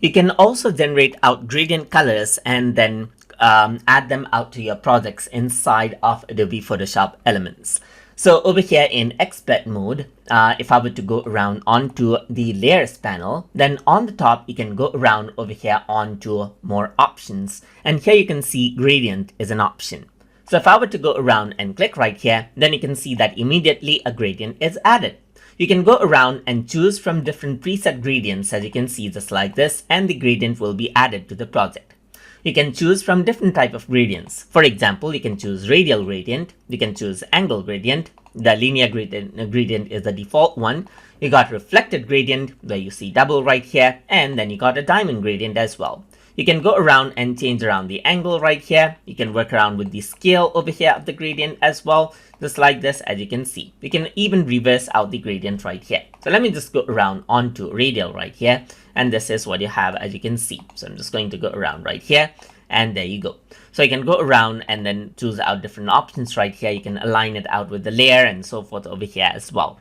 You can also generate out gradient colors and then add them out to your projects inside of Adobe Photoshop Elements. So over here in expert mode, if I were to go around onto the layers panel, then on the top you can go around over here onto more options, and here you can see gradient is an option. So if I were to go around and click right here, then you can see that immediately a gradient is added. You can go around and choose from different preset gradients, as you can see just like this, and the gradient will be added to the project. You can choose from different type of gradients. For example, you can choose radial gradient, you can choose angle gradient, the linear gradient is the default one. You got reflected gradient where you see double right here, and then you got a diamond gradient as well. You can go around and change around the angle right here. You can work around with the scale over here of the gradient as well, just like this, as you can see. You can even reverse out the gradient right here. So let me just go around onto radial right here, and this is what you have, as you can see. So I'm just going to go around right here, and there you go. So you can go around and then choose out different options right here. You can align it out with the layer and so forth over here as well.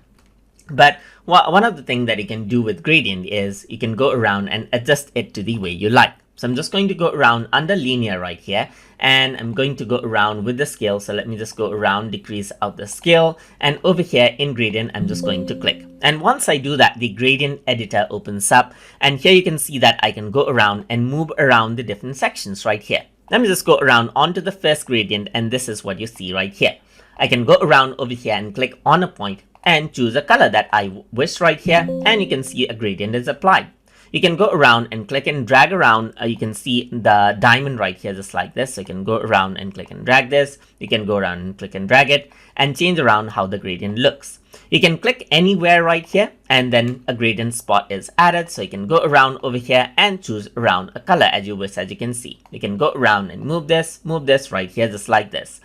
But one of the things that you can do with gradient is you can go around and adjust it to the way you like. So I'm just going to go around under linear right here, and I'm going to go around with the scale. So let me just go around, decrease out the scale, and over here in gradient, I'm just going to click. And once I do that, the gradient editor opens up, and here you can see that I can go around and move around the different sections right here. Let me just go around onto the first gradient, and this is what you see right here. I can go around over here and click on a point and choose a color that I wish right here, and you can see a gradient is applied. You can go around and click and drag around. You can see the diamond right here, just like this. So you can go around and click and drag this. You can go around and click and drag it and change around how the gradient looks. You can click anywhere right here, and then a gradient spot is added. So you can go around over here and choose around a color as you wish, as you can see. You can go around and move this right here, just like this.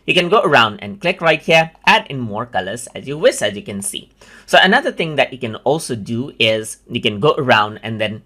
You can go around and click right here, add in more colors as you wish, as you can see. So another thing that you can also do is you can go around and then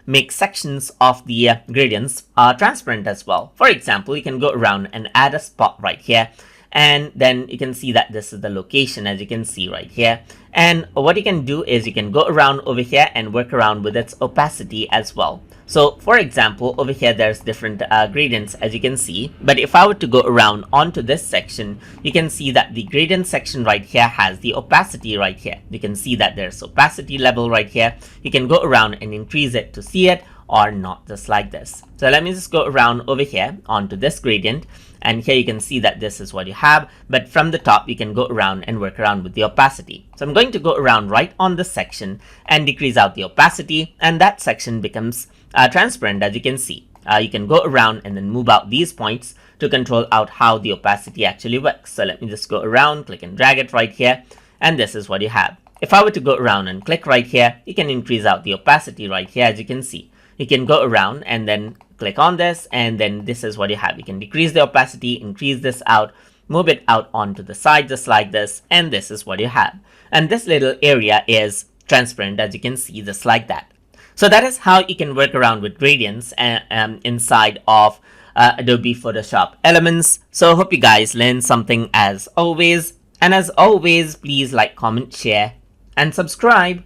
make sections of the gradients transparent as well. For example, you can go around and add a spot right here, and then you can see that this is the location, as you can see right here. And what you can do is you can go around over here and work around with its opacity as well. So for example, over here there's different gradients, as you can see, but if I were to go around onto this section, you can see that the gradient section right here has the opacity right here. You can see that there's opacity level right here. You can go around and increase it to see it, or not, just like this. So let me just go around over here onto this gradient, and here you can see that this is what you have, but from the top you can go around and work around with the opacity. So I'm going to go around right on this section and decrease out the opacity, and that section becomes transparent, as you can see. You can go around and then move out these points to control out how the opacity actually works. So let me just go around, click and drag it right here, and this is what you have. If I were to go around and click right here, you can increase out the opacity right here, as you can see. You can go around and then click on this, and then this is what you have. You can decrease the opacity, increase this out, move it out onto the side, just like this, and this is what you have. And this little area is transparent, as you can see, just like that. So that is how you can work around with gradients inside of Adobe Photoshop Elements. So I hope you guys learned something as always. And as always, please like, comment, share, and subscribe.